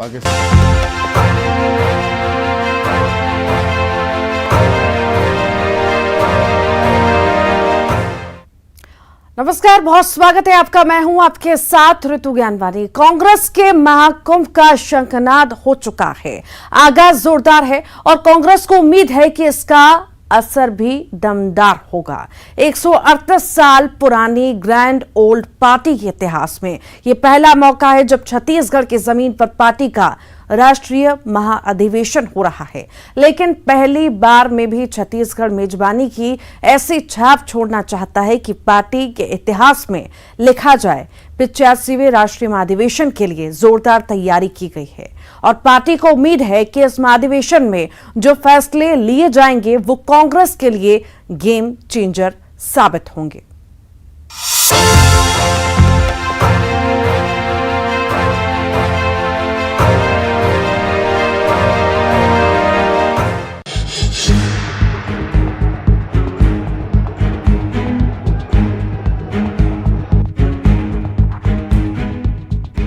नमस्कार, बहुत स्वागत है आपका। मैं हूं आपके साथ ऋतु ज्ञानवानी। कांग्रेस के महाकुंभ का शंखनाद हो चुका है, आगाज जोरदार है और कांग्रेस को उम्मीद है कि इसका असर भी दमदार होगा। 138 साल पुरानी ग्रैंड ओल्ड पार्टी के इतिहास में यह पहला मौका है जब छत्तीसगढ़ की जमीन पर पार्टी का राष्ट्रीय महाअधिवेशन हो रहा है। लेकिन पहली बार में भी छत्तीसगढ़ मेजबानी की ऐसी छाप छोड़ना चाहता है कि पार्टी के इतिहास में लिखा जाए। 85वें राष्ट्रीय महाअधिवेशन के लिए जोरदार तैयारी की गई है और पार्टी को उम्मीद है कि इस महाअधिवेशन में जो फैसले लिए जाएंगे वो कांग्रेस के लिए गेम चेंजर साबित होंगे।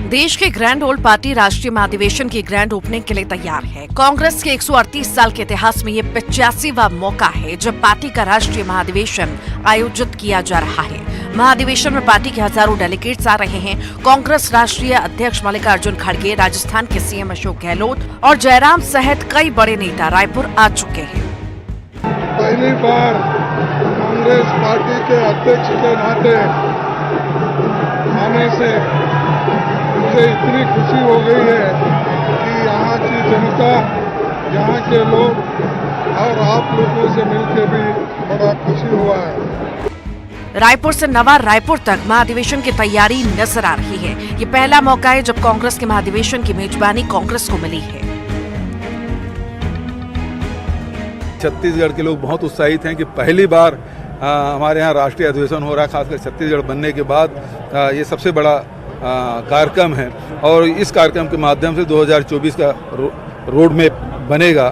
देश की ग्रैंड ओल्ड पार्टी राष्ट्रीय महाअधिवेशन की ग्रैंड ओपनिंग के लिए तैयार है। कांग्रेस के 138 साल के इतिहास में ये 85वां मौका है जब पार्टी का राष्ट्रीय महाअधिवेशन आयोजित किया जा रहा है। महाअधिवेशन में पार्टी के हजारों डेलीगेट्स आ रहे हैं। कांग्रेस राष्ट्रीय अध्यक्ष मल्लिकार्जुन खड़गे, राजस्थान के सीएम अशोक गहलोत और जयराम सहित कई बड़े नेता रायपुर आ चुके हैं। पहली बार कांग्रेस पार्टी के अध्यक्ष के नाते आने से मुझे इतनी खुशी हो गई है कि यहाँ की जनता, यहाँ के लोग और आप लोगों से मिलकर भी बड़ा खुशी हुआ है। रायपुर से नवा रायपुर तक महाअधिवेशन की तैयारी नजर आ रही है। ये पहला मौका है जब कांग्रेस के महाअधिवेशन की मेजबानी कांग्रेस को मिली है। छत्तीसगढ़ के लोग बहुत उत्साहित हैं कि पहली बार हमारे यहाँ राष्ट्रीय अधिवेशन हो रहा है। खासकर छत्तीसगढ़ बनने के बाद ये सबसे बड़ा कार्यक्रम है और इस कार्यक्रम के माध्यम से 2024 का रोड मैप बनेगा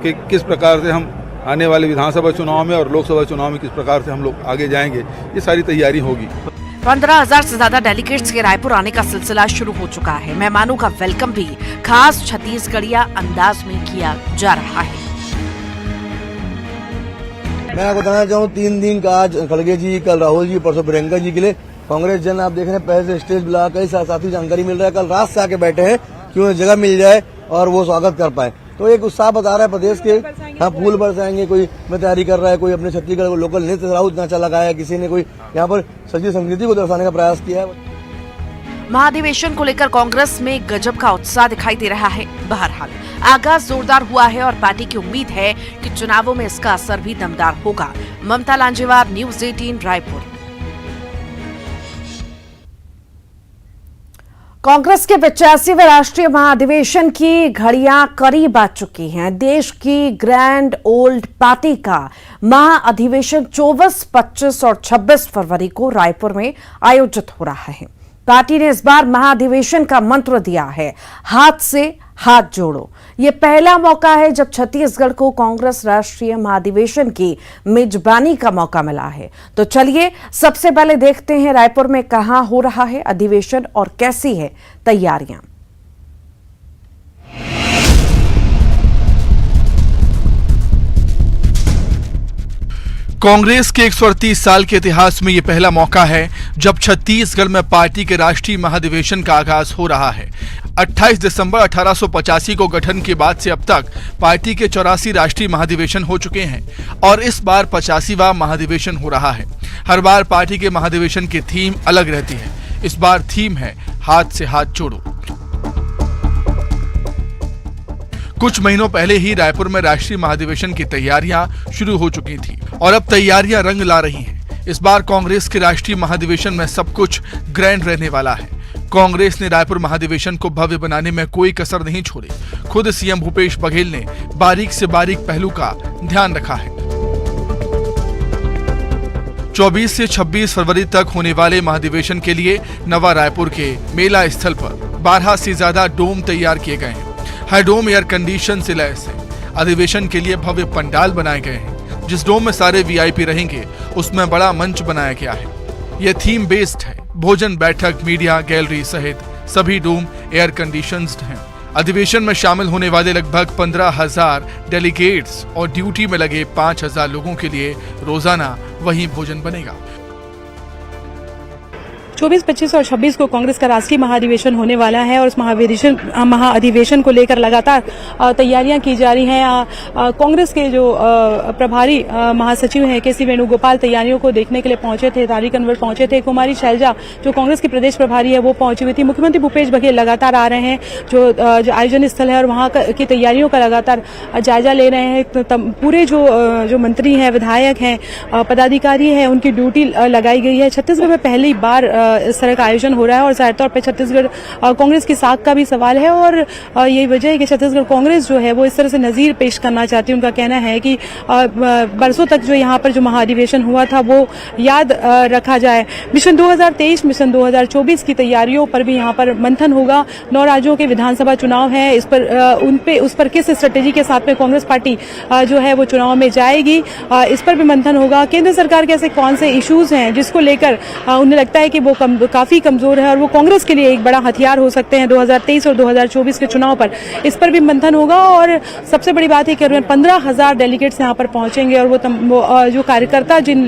कि किस प्रकार से हम आने वाले विधानसभा चुनाव में और लोकसभा चुनाव में किस प्रकार से हम लोग आगे जाएंगे। ये सारी तैयारी होगी। 15,000 से ज्यादा डेलीगेट्स के रायपुर आने का सिलसिला शुरू हो चुका है। मेहमानों का वेलकम भी खास छत्तीसगढ़िया अंदाज में किया जा रहा है। मैं आपको बताना चाहूँ 3 दिन का आज खड़गे जी, कल राहुल जी, परसों प्रियंका जी के लिए कांग्रेस जन आप देख रहे हैं पहले से स्टेज बुला कई साथी जानकारी मिल रहा है। कल रात से आके बैठे हैं कि उन्हें जगह मिल जाए और वो स्वागत कर पाए। तो एक उत्साह बता रहा है प्रदेश के। हाँ, फूल बरसाएंगे, कोई में तैयारी कर रहा है, कोई अपने छत्तीसगढ़ को लोकल नृत्य राउत नाचा लगाया, किसी ने कोई यहाँ पर सजी संस्कृति को दर्शाने का प्रयास किया है। महाअधिवेशन को लेकर कांग्रेस में गजब का उत्साह दिखाई दे रहा है। बहरहाल आगाज जोरदार हुआ है और पार्टी की उम्मीद है कि चुनावों में इसका असर भी दमदार होगा। ममता लांजेवार, न्यूज़ 18 रायपुर। कांग्रेस के 85वें राष्ट्रीय महाअधिवेशन की घड़ियां करीब आ चुकी हैं। देश की ग्रैंड ओल्ड पार्टी का महाअधिवेशन 24, 25 और 26 फरवरी को रायपुर में आयोजित हो रहा है। पार्टी ने इस बार महाअधिवेशन का मंत्र दिया है, हाथ से हाथ जोड़ो। ये पहला मौका है जब छत्तीसगढ़ को कांग्रेस राष्ट्रीय महाअधिवेशन की मेजबानी का मौका मिला है। तो चलिए सबसे पहले देखते हैं रायपुर में कहां हो रहा है अधिवेशन और कैसी है तैयारियां। कांग्रेस के 138 साल के इतिहास में यह पहला मौका है जब छत्तीसगढ़ में पार्टी के राष्ट्रीय महाअधिवेशन का आगाज हो रहा है। 28 दिसंबर 1885 को गठन के बाद से अब तक पार्टी के 84 राष्ट्रीय महाअधिवेशन हो चुके हैं और इस बार 85वां महाअधिवेशन हो रहा है। हर बार पार्टी के महाअधिवेशन की थीम अलग रहती है। इस बार थीम है हाथ से हाथ जोड़ो। कुछ महीनों पहले ही रायपुर में राष्ट्रीय महाअधिवेशन की तैयारियां शुरू हो चुकी थी और अब तैयारियां रंग ला रही हैं। इस बार कांग्रेस के राष्ट्रीय महाअधिवेशन में सब कुछ ग्रैंड रहने वाला है। कांग्रेस ने रायपुर महाअधिवेशन को भव्य बनाने में कोई कसर नहीं छोड़ी। खुद सीएम भूपेश बघेल ने बारीक से बारीक पहलू का ध्यान रखा है। 24 से 26 फरवरी तक होने वाले महाअधिवेशन के लिए नवा रायपुर के मेला स्थल पर 12 से ज्यादा डोम तैयार किए गए हैं। हर डोम एयर कंडीशन से लैस है। अधिवेशन के लिए भव्य पंडाल बनाए गए हैं। जिस डोम में सारे वीआईपी रहेंगे उसमें बड़ा मंच बनाया गया है। यह थीम बेस्ड है। भोजन, बैठक, मीडिया, गैलरी सहित सभी डोम एयर कंडीशन्ड हैं। अधिवेशन में शामिल होने वाले लगभग 15,000 डेलीगेट्स और ड्यूटी में लगे 5,000 लोगों के लिए रोजाना वही भोजन बनेगा। 24, 25 और 26 को कांग्रेस का राष्ट्रीय महाधिवेशन होने वाला है और उस महाधिवेशन को लेकर लगातार तैयारियां की जा रही हैं। कांग्रेस के जो प्रभारी महासचिव हैं केसी वेणुगोपाल तैयारियों को देखने के लिए पहुंचे थे, तारिक अनवर पहुंचे थे, कुमारी शैलजा जो कांग्रेस की प्रदेश प्रभारी है वो पहुंची हुई थी, मुख्यमंत्री भूपेश बघेल लगातार आ रहे हैं जो आयोजन स्थल है और वहां की तैयारियों का लगातार जायजा ले रहे हैं। पूरे जो मंत्री हैं, विधायक हैं, पदाधिकारी हैं, उनकी ड्यूटी लगाई गई है। छत्तीसगढ़ में पहली बार इस तरह का आयोजन हो रहा है और जाहिर तौर पर छत्तीसगढ़ कांग्रेस की साख का भी सवाल है और यही वजह है कि छत्तीसगढ़ कांग्रेस जो है वो इस तरह से नजीर पेश करना चाहती है। उनका कहना है कि बरसों तक जो यहाँ पर जो महाधिवेशन हुआ था वो याद रखा जाए। मिशन 2023, मिशन 2024 की तैयारियों पर भी यहाँ पर मंथन होगा। 9 राज्यों के विधानसभा चुनाव हैं, उस पर किस स्ट्रेटेजी के साथ में कांग्रेस पार्टी जो है वो चुनाव में जाएगी, इस पर भी मंथन होगा। केंद्र सरकार के ऐसे कौन से इश्यूज हैं जिसको लेकर उन्हें लगता है कि वो काफी कमजोर है और वो कांग्रेस के लिए एक बड़ा हथियार हो सकते हैं 2023 और 2024 के चुनाव पर, इस पर भी मंथन होगा। और सबसे बड़ी बात है कि 15,000 डेलीगेट्स यहाँ पर पहुंचेंगे और वो जो कार्यकर्ता जिन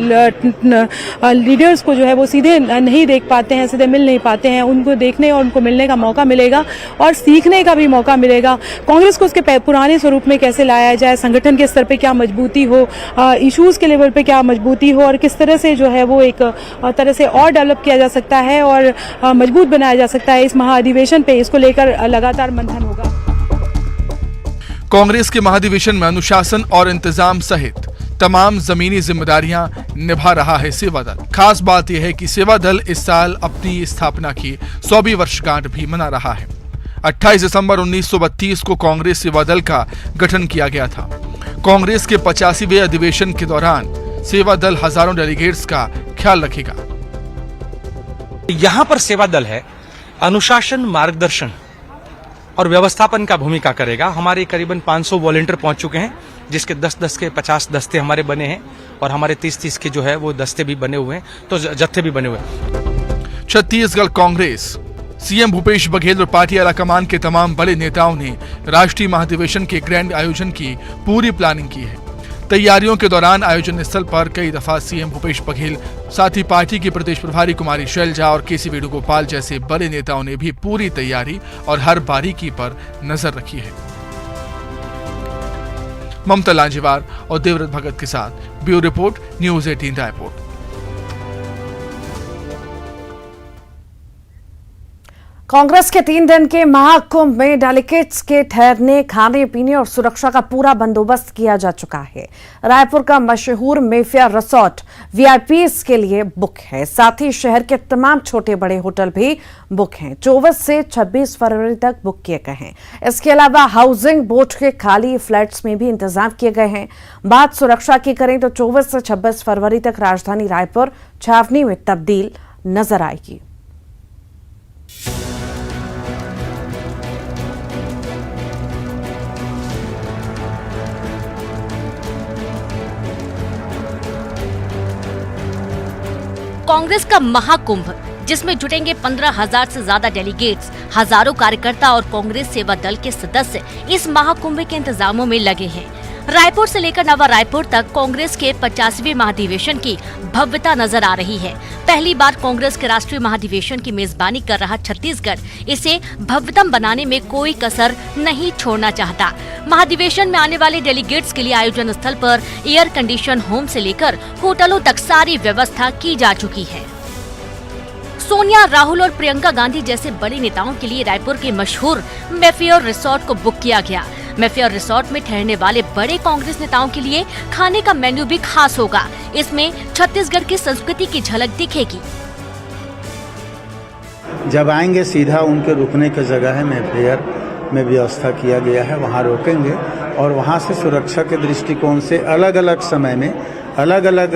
लीडर्स को जो है वो सीधे नहीं देख पाते हैं, सीधे मिल नहीं पाते हैं, उनको देखने और उनको मिलने का मौका मिलेगा और सीखने का भी मौका मिलेगा। कांग्रेस को उसके पुराने स्वरूप में कैसे लाया जाए, संगठन के स्तर पर क्या मजबूती हो, इश्यूज के लेवल पे क्या मजबूती हो और किस तरह से जो है वो एक तरह से और डेवलप किया जा सकता है और मजबूत बनाया जा सकता है, इस महाधिवेशन पे इसको लेकर लगातार मंथन होगा। कांग्रेस के महाधिवेशन में अनुशासन और इंतजाम सहित तमाम जमीनी जिम्मेदारियां निभा रहा है सेवा दल। खास बात यह है कि सेवा दल इस साल अपनी स्थापना की 100वीं वर्षगांठ भी मना रहा है। 28 दिसंबर 1932 को कांग्रेस सेवा दल का गठन किया गया था। कांग्रेस के 85वें अधिवेशन के दौरान सेवा दल हजारों डेलीगेट्स का ख्याल रखेगा। यहाँ पर सेवा दल है, अनुशासन, मार्गदर्शन और व्यवस्थापन का भूमिका करेगा। हमारे करीबन 500 वॉलंटियर पहुंच चुके हैं, जिसके 10-10 के 50 दस्ते हमारे बने हैं और हमारे 30-30 के जो है वो दस्ते भी बने हुए हैं, तो जत्थे भी बने हुए हैं। छत्तीसगढ़ कांग्रेस सीएम भूपेश बघेल और पार्टी आलाकमान के तमाम बड़े नेताओं ने राष्ट्रीय महाधिवेशन के ग्रैंड आयोजन की पूरी प्लानिंग की है। तैयारियों के दौरान आयोजन स्थल पर कई दफा सीएम भूपेश बघेल, साथ ही पार्टी की प्रदेश प्रभारी कुमारी शैलजा और केसी वेणुगोपाल जैसे बड़े नेताओं ने भी पूरी तैयारी और हर बारीकी पर नजर रखी है। ममता लांजेवार और देवव्रत भगत के साथ bureau report, news 18 Raipur. Congress के 3 दिन के महाकुंभ में डेलीगेट्स के ठहरने, खाने पीने और सुरक्षा का पूरा बंदोबस्त किया जा चुका है। रायपुर का मशहूर मेफेयर रिसोर्ट वीआईपीज के लिए बुक है, साथ ही शहर के तमाम छोटे बड़े होटल भी बुक हैं। 24 से 26 फरवरी तक बुक किए गए हैं। इसके अलावा हाउसिंग बोर्ड के खाली फ्लैट्स में भी इंतजाम किए गए हैं। बात सुरक्षा की करें तो 24 से 26 फरवरी तक राजधानी रायपुर छावनी में तब्दील नजर आएगी। कांग्रेस का महाकुंभ, जिसमें जुटेंगे 15,000 से ज्यादा डेलीगेट्स, हजारों कार्यकर्ता और कांग्रेस सेवा दल के सदस्य इस महाकुंभ के इंतजामों में लगे हैं। रायपुर से लेकर नवा रायपुर तक कांग्रेस के 50वें महाधिवेशन की भव्यता नजर आ रही है। पहली बार कांग्रेस के राष्ट्रीय महाधिवेशन की मेजबानी कर रहा छत्तीसगढ़ इसे भव्यतम बनाने में कोई कसर नहीं छोड़ना चाहता। महाधिवेशन में आने वाले डेलीगेट्स के लिए आयोजन स्थल पर एयर कंडीशन होम से लेकर होटलों तक सारी व्यवस्था की जा चुकी है। सोनिया, राहुल और प्रियंका गांधी जैसे बड़े नेताओं के लिए रायपुर के मशहूर मेफेयर रिसोर्ट को बुक किया गया। मेफेयर रिसोर्ट में ठहरने वाले बड़े कांग्रेस नेताओं के लिए खाने का मेन्यू भी खास होगा। इसमें छत्तीसगढ़ की संस्कृति की झलक दिखेगी। जब आएंगे सीधा उनके रुकने की जगह है, मेफेयर में व्यवस्था किया गया है, वहाँ रोकेंगे और वहाँ से सुरक्षा के दृष्टिकोण से अलग अलग समय में अलग अलग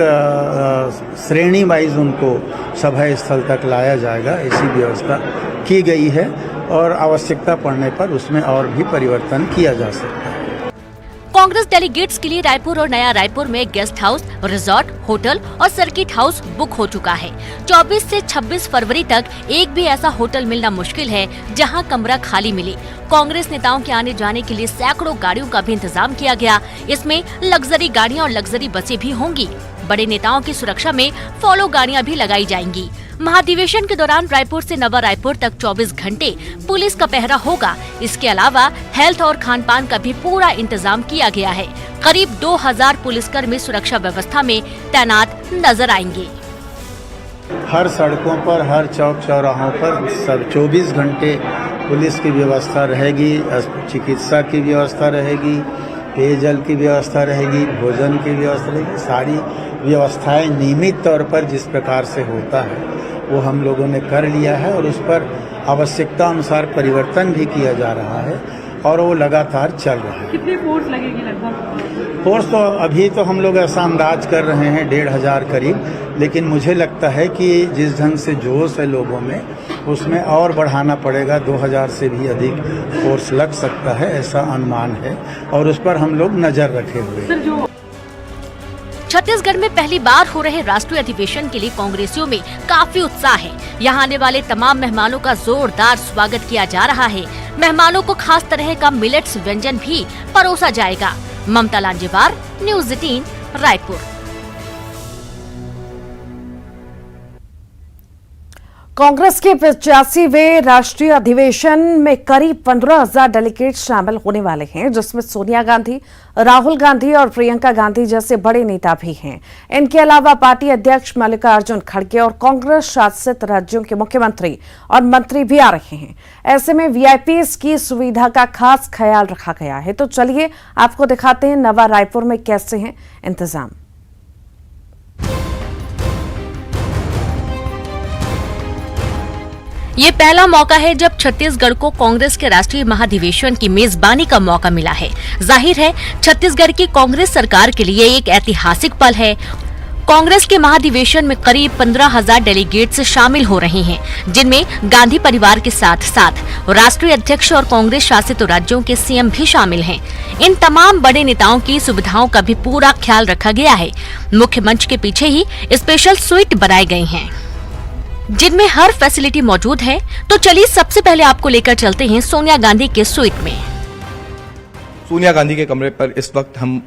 श्रेणी वाइज उनको सभा स्थल तक लाया जाएगा। ऐसी व्यवस्था की गई है और आवश्यकता पड़ने पर उसमें और भी परिवर्तन किया जा सकता है। कांग्रेस डेलीगेट्स के लिए रायपुर और नया रायपुर में गेस्ट हाउस, रिजॉर्ट, होटल और सर्किट हाउस बुक हो चुका है। 24 से 26 फरवरी तक एक भी ऐसा होटल मिलना मुश्किल है जहां कमरा खाली मिले। कांग्रेस नेताओं के आने जाने के लिए सैकड़ों गाड़ियों का भी इंतजाम किया गया। इसमें लग्जरी गाड़ियां और लग्जरी बसें भी होंगी। बड़े नेताओं की सुरक्षा में फॉलो गाड़ियां भी लगाई जाएंगी। महाधिवेशन के दौरान रायपुर से नवा रायपुर तक 24 घंटे पुलिस का पहरा होगा। इसके अलावा हेल्थ और खान पान का भी पूरा इंतजाम किया गया है। करीब 2000 पुलिसकर्मी सुरक्षा व्यवस्था में तैनात नजर आएंगे। हर सड़कों पर, हर चौक चौराहों पर सब 24 घंटे पुलिस की व्यवस्था रहेगी, चिकित्सा की व्यवस्था रहेगी, पेयजल की व्यवस्था रहेगी, भोजन की व्यवस्था रहेगी। सारी व्यवस्थाएं नियमित तौर पर जिस प्रकार से होता है वो हम लोगों ने कर लिया है और उस पर आवश्यकता अनुसार परिवर्तन भी किया जा रहा है और वो लगातार चल रहा है। कितनी फोर्स लगेगी लगभग? फोर्स तो अभी तो हम लोग ऐसा अंदाज कर रहे हैं 1500 करीब, लेकिन मुझे लगता है कि जिस ढंग से जोश है लोगों में उसमें और बढ़ाना पड़ेगा। 2000 से भी अधिक फोर्स लग सकता है, ऐसा अनुमान है और उस पर हम लोग नजर रखे हुए हैं। छत्तीसगढ़ में पहली बार हो रहे राष्ट्रीय अधिवेशन के लिए कांग्रेसियों में काफी उत्साह है। यहाँ आने वाले तमाम मेहमानों का जोरदार स्वागत किया जा रहा है। मेहमानों को खास तरह का मिलेट्स व्यंजन भी परोसा जाएगा। ममता लांजेवार, न्यूज़ 18, रायपुर। कांग्रेस के 85वें राष्ट्रीय अधिवेशन में करीब 15,000 डेलीगेट शामिल होने वाले हैं, जिसमें सोनिया गांधी, राहुल गांधी और प्रियंका गांधी जैसे बड़े नेता भी हैं। इनके अलावा पार्टी अध्यक्ष मल्लिकार्जुन खड़गे और कांग्रेस शासित राज्यों के मुख्यमंत्री और मंत्री भी आ रहे हैं। ऐसे में वीआईपीज की सुविधा का खास ख्याल रखा गया है। तो चलिए आपको दिखाते हैं नवा रायपुर में कैसे हैं इंतजाम। ये पहला मौका है जब छत्तीसगढ़ को कांग्रेस के राष्ट्रीय महाधिवेशन की मेजबानी का मौका मिला है। जाहिर है छत्तीसगढ़ की कांग्रेस सरकार के लिए एक ऐतिहासिक पल है। कांग्रेस के महाधिवेशन में करीब 15,000 डेलीगेट्स शामिल हो रहे हैं, जिनमें गांधी परिवार के साथ साथ राष्ट्रीय अध्यक्ष और कांग्रेस शासित राज्यों के सीएम भी शामिल हैं। इन तमाम बड़े नेताओं की सुविधाओं का भी पूरा ख्याल रखा गया है। मुख्य मंच के पीछे ही स्पेशल स्वीट बनाए गए हैं, जिनमें हर फैसिलिटी मौजूद है। तो चलिए सबसे पहले आपको लेकर चलते हैं सोनिया गांधी के स्वीट में। सोनिया गांधी के कमरे पर इस वक्त हम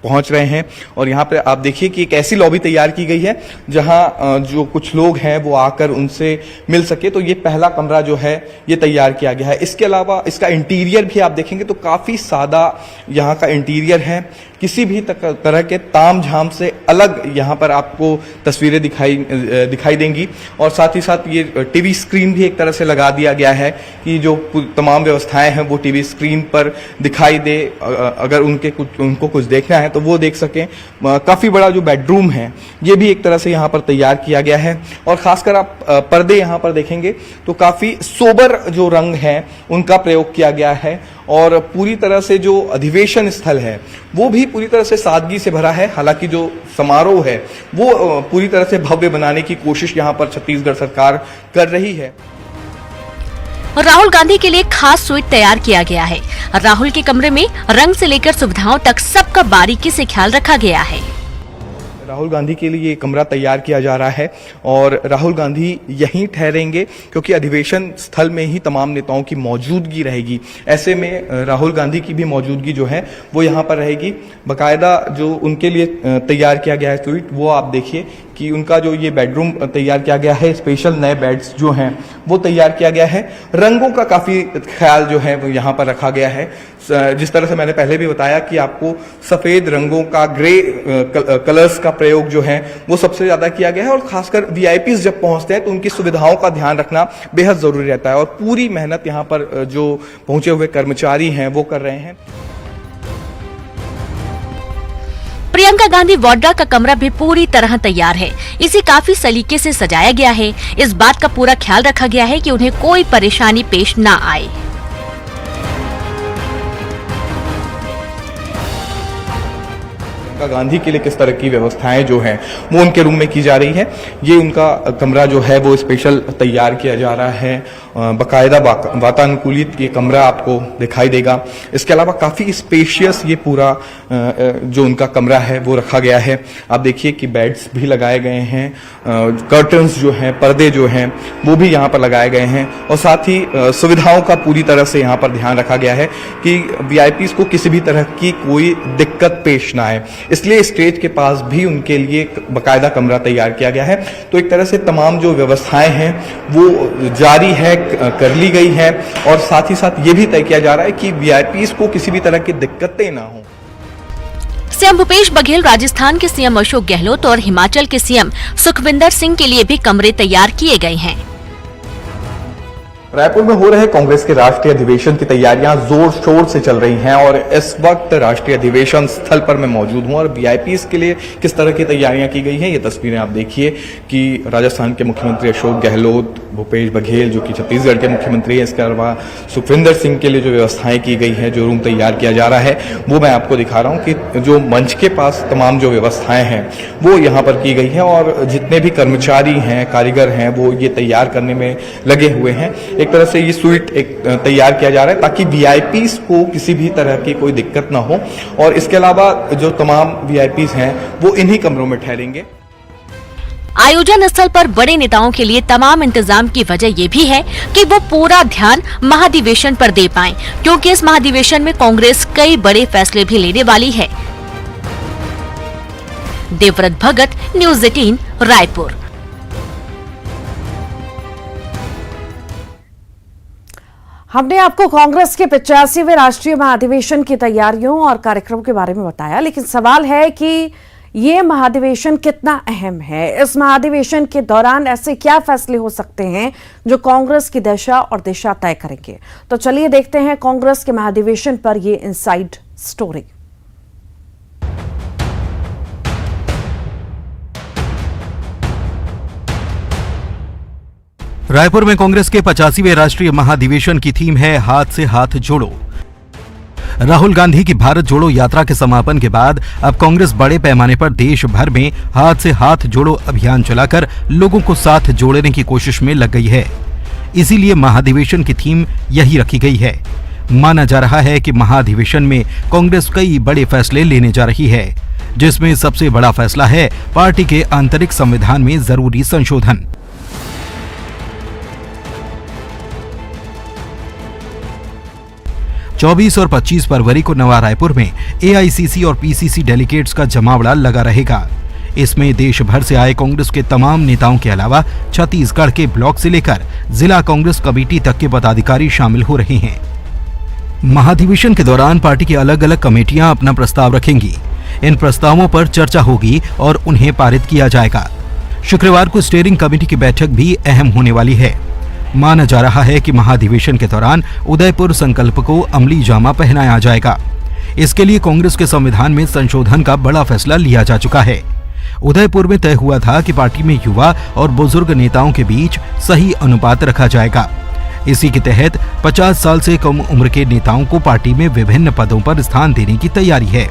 पहुंच रहे हैं और यहाँ पे आप देखिए कि एक ऐसी लॉबी तैयार की गई है जहां जो कुछ लोग हैं वो आकर उनसे मिल सके। तो ये पहला कमरा जो है ये तैयार किया गया है। इसके अलावा इसका इंटीरियर भी आप देखेंगे तो काफी सादा यहाँ का इंटीरियर है। किसी भी तरह के तामझाम से अलग यहाँ पर आपको तस्वीरें दिखाई देंगी और साथ ही साथ ये टीवी स्क्रीन भी एक तरह से लगा दिया गया है कि जो तमाम व्यवस्थाएं हैं वो टीवी स्क्रीन पर दिखाई दे। अगर उनको कुछ देखना है तो वो देख सकें। काफी बड़ा जो बेडरूम है ये भी एक तरह से यहाँ पर तैयार किया गया है और खासकर आप पर्दे यहाँ पर देखेंगे तो काफी सोबर जो रंग है उनका प्रयोग किया गया है और पूरी तरह से जो अधिवेशन स्थल है वो भी पूरी तरह से सादगी से भरा है। हालांकि जो समारोह है वो पूरी तरह से भव्य बनाने की कोशिश यहाँ पर छत्तीसगढ़ सरकार कर रही है। राहुल गांधी के लिए खास स्वीट तैयार किया गया है। राहुल के कमरे में रंग से लेकर सुविधाओं तक सबका बारीकी से ख्याल रखा गया है। राहुल गांधी के लिए कमरा तैयार किया जा रहा है और राहुल गांधी यहीं ठहरेंगे क्योंकि अधिवेशन स्थल में ही तमाम नेताओं की मौजूदगी रहेगी। ऐसे में राहुल गांधी की भी मौजूदगी जो है वो यहाँ पर रहेगी। बाकायदा जो उनके लिए तैयार किया गया है स्वीट वो आप देखिए कि उनका जो ये बेडरूम तैयार किया गया है, स्पेशल नए बेड्स जो हैं वो तैयार किया गया है। रंगों का काफी ख्याल जो है वो यहाँ पर रखा गया है। जिस तरह से मैंने पहले भी बताया कि आपको सफेद रंगों का, ग्रे कलर्स का प्रयोग जो है वो सबसे ज्यादा किया गया है और खासकर वीआईपीज जब पहुंचते हैं तो उनकी सुविधाओं का ध्यान रखना बेहद जरूरी रहता है और पूरी मेहनत यहाँ पर जो पहुंचे हुए कर्मचारी हैं वो कर रहे हैं। प्रियंका गांधी वाड्रा का कमरा भी पूरी तरह तैयार है। इसे काफी सलीके से सजाया गया है। इस बात का पूरा ख्याल रखा गया है कि उन्हें कोई परेशानी पेश न आए। गांधी के लिए किस तरह की व्यवस्थाएं जो हैं वो उनके रूम में की जा रही है। ये उनका कमरा जो है वो स्पेशल तैयार किया जा रहा है बाकायदा वातानुकूलित ये कमरा आपको दिखाई देगा। इसके अलावा काफ़ी स्पेशियस ये पूरा जो उनका कमरा है वो रखा गया है। आप देखिए कि बेड्स भी लगाए गए हैं, कर्टन्स जो हैं, पर्दे जो हैं वो भी यहाँ पर लगाए गए हैं और साथ ही सुविधाओं का पूरी तरह से यहाँ पर ध्यान रखा गया है कि वीआईपीज को किसी भी तरह की कोई दिक्कत पेश ना आए। इसलिए स्टेज के पास भी उनके लिए बाकायदा कमरा तैयार किया गया है। तो एक तरह से तमाम जो व्यवस्थाएं हैं वो जारी है, कर ली गई है और साथ ही साथ ये भी तय किया जा रहा है कि वीआईपीज को किसी भी तरह की दिक्कतें ना हो। सीएम भूपेश बघेल, राजस्थान के सीएम अशोक गहलोत और हिमाचल के सीएम सुखविंदर सिंह के लिए भी कमरे तैयार किए गए हैं। रायपुर में हो रहे कांग्रेस के राष्ट्रीय अधिवेशन की तैयारियां जोर शोर से चल रही हैं और इस वक्त राष्ट्रीय अधिवेशन स्थल पर मैं मौजूद हूं और वीआईपीज के लिए किस तरह की तैयारियां की गई हैं ये तस्वीरें आप देखिए कि राजस्थान के मुख्यमंत्री अशोक गहलोत, भूपेश बघेल जो कि छत्तीसगढ़ के मुख्यमंत्री हैं, इसके अलावा सुखविंदर सिंह के लिए जो व्यवस्थाएं की गई है, जो रूम तैयार किया जा रहा है वो मैं आपको दिखा रहा हूँ कि जो मंच के पास तमाम जो व्यवस्थाएं हैं वो यहाँ पर की गई हैं और जितने भी कर्मचारी हैं, कारीगर हैं वो ये तैयार करने में लगे हुए हैं। एक तरह से ये स्वीट तैयार किया जा रहा है ताकि वीआईपीज को किसी भी तरह की कोई दिक्कत ना हो और इसके अलावा जो तमाम वीआईपीज हैं वो इन्हीं कमरों में ठहरेंगे। आयोजन स्थल पर बड़े नेताओं के लिए तमाम इंतजाम की वजह ये भी है कि वो पूरा ध्यान महाधिवेशन पर दे पाएं, क्योंकि इस महाधिवेशन में कांग्रेस कई बड़े फैसले भी लेने वाली है। देवव्रत भगत, न्यूज़ 18, रायपुर। हमने आपको कांग्रेस के 85वें राष्ट्रीय महाधिवेशन की तैयारियों और कार्यक्रम के बारे में बताया, लेकिन सवाल है कि ये महाधिवेशन कितना अहम है। इस महाधिवेशन के दौरान ऐसे क्या फैसले हो सकते हैं जो कांग्रेस की दशा और दिशा तय करेंगे। तो चलिए देखते हैं कांग्रेस के महाधिवेशन पर ये इनसाइड स्टोरी। रायपुर में कांग्रेस के 85वें राष्ट्रीय महाधिवेशन की थीम है हाथ से हाथ जोड़ो। राहुल गांधी की भारत जोड़ो यात्रा के समापन के बाद अब कांग्रेस बड़े पैमाने पर देश भर में हाथ से हाथ जोड़ो अभियान चलाकर लोगों को साथ जोड़ने की कोशिश में लग गई है। इसीलिए महाधिवेशन की थीम यही रखी गई है। माना जा रहा है कि महाधिवेशन में कांग्रेस कई बड़े फैसले लेने जा रही है, जिसमें सबसे बड़ा फैसला है पार्टी के आंतरिक संविधान में जरूरी संशोधन। 24 और 25 फरवरी को नवा रायपुर में एआईसीसी और पीसीसी डेलीगेट्स का जमावड़ा लगा रहेगा। इसमें देश भर से आए कांग्रेस के तमाम नेताओं के अलावा छत्तीसगढ़ के ब्लॉक से लेकर जिला कांग्रेस कमेटी तक के पदाधिकारी शामिल हो रहे हैं। महाधिवेशन के दौरान पार्टी की अलग अलग कमेटियां अपना प्रस्ताव रखेंगी। इन प्रस्तावों पर चर्चा होगी और उन्हें पारित किया जाएगा। शुक्रवार को स्टीयरिंग कमेटी की बैठक भी अहम होने वाली है। माना जा रहा है कि महाधिवेशन के दौरान उदयपुर संकल्प को अमली जामा पहनाया जाएगा। इसके लिए कांग्रेस के संविधान में संशोधन का बड़ा फैसला लिया जा चुका है। उदयपुर में तय हुआ था कि पार्टी में युवा और बुजुर्ग नेताओं के बीच सही अनुपात रखा जाएगा। इसी के तहत 50 साल से कम उम्र के नेताओं को पार्टी में विभिन्न पदों पर स्थान देने की तैयारी है।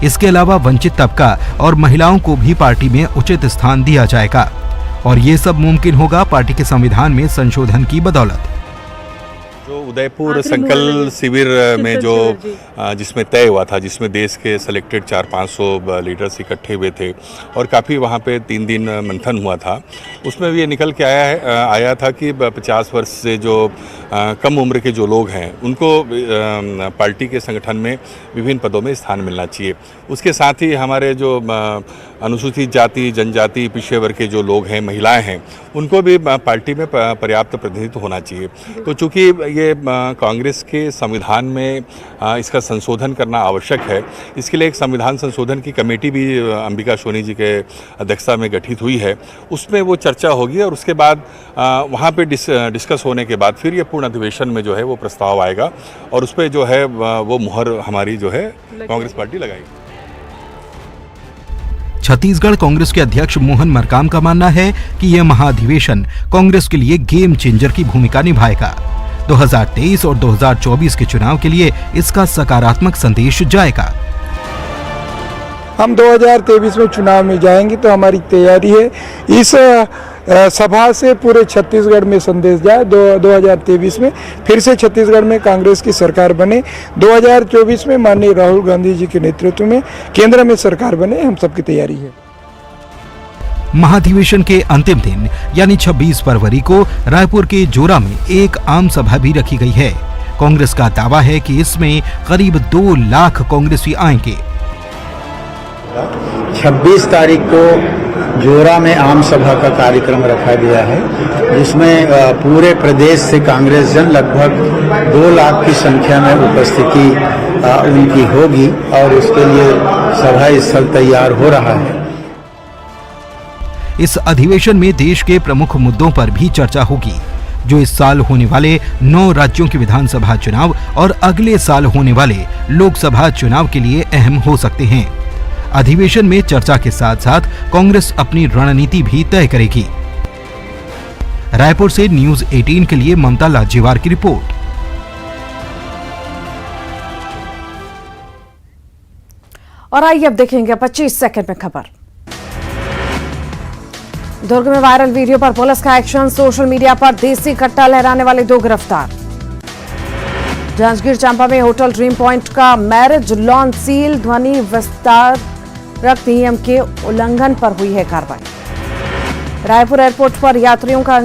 इसके अलावा वंचित तबका और महिलाओं को भी पार्टी में उचित स्थान दिया जाएगा और ये सब मुमकिन होगा पार्टी के संविधान में संशोधन की बदौलत। जो उदयपुर संकल्प शिविर में जो जिसमें तय हुआ था, जिसमें देश के सिलेक्टेड 400-500 लीडर्स इकट्ठे हुए थे और काफ़ी वहाँ पे 3 दिन मंथन हुआ था, उसमें भी ये निकल के आया था कि 50 वर्ष से जो कम उम्र के जो लोग हैं उनको पार्टी के संगठन में विभिन्न पदों में स्थान मिलना चाहिए। उसके साथ ही हमारे जो अनुसूचित जाति, जनजाति, पिछड़े वर्ग के जो लोग हैं, महिलाएं हैं, उनको भी पार्टी में पर्याप्त प्रतिनिधित्व होना चाहिए। तो चूँकि ये कांग्रेस के संविधान में इसका संशोधन करना आवश्यक है, इसके लिए एक संविधान संशोधन की कमेटी भी अंबिका सोनी जी के अध्यक्षता में गठित हुई है। उसमें वो चर्चा होगी और उसके बाद वहाँ पे डिस्कस होने के बाद फिर ये पूर्ण अधिवेशन में जो है वो प्रस्ताव आएगा और उस पर जो है वो मुहर हमारी जो है कांग्रेस पार्टी लगाएगी। छत्तीसगढ़ कांग्रेस के अध्यक्ष मोहन मरकाम का मानना है कि यह महाधिवेशन कांग्रेस के लिए गेम चेंजर की भूमिका निभाएगा। 2023 और 2024 के चुनाव के लिए इसका सकारात्मक संदेश जाएगा। हम 2023 में चुनाव में जाएंगे तो हमारी तैयारी है इस सभा से पूरे छत्तीसगढ़ में संदेश जाए 2023 में फिर से छत्तीसगढ़ में कांग्रेस की सरकार बने, 2024 में माननीय राहुल गांधी जी के नेतृत्व में केंद्र में सरकार बने, हम सबकी तैयारी है। महाधिवेशन के अंतिम दिन यानी 26 फरवरी को रायपुर के जोरा में एक आम सभा भी रखी गई है। कांग्रेस का दावा है कि इसमें करीब 2 लाख कांग्रेसी आएंगे। 26 तारीख को जोरा में आम सभा का कार्यक्रम रखा गया है, जिसमें पूरे प्रदेश से कांग्रेस जन लगभग 2 लाख की संख्या में उपस्थिति उनकी होगी और उसके लिए सभा स्थल तैयार हो रहा है। इस अधिवेशन में देश के प्रमुख मुद्दों पर भी चर्चा होगी, जो इस साल होने वाले 9 राज्यों के विधानसभा चुनाव और अगले साल होने वाले लोकसभा चुनाव के लिए अहम हो सकते हैं। अधिवेशन में चर्चा के साथ साथ कांग्रेस अपनी रणनीति भी तय करेगी। रायपुर से न्यूज़ 18 के लिए ममता लाजेवार की रिपोर्ट। और आइए अब देखेंगे 25 सेकंड में खबर। दुर्ग में वायरल वीडियो पर पुलिस का एक्शन, सोशल मीडिया पर देसी कट्टा लहराने वाले 2 गिरफ्तार। जांजगीर चांपा में होटल ड्रीम पॉइंट का मैरिज लॉन सील, ध्वनि विस्तारक नियम के उल्लंघन पर हुई है कार्रवाई। रायपुर एयरपोर्ट पर यात्रियों का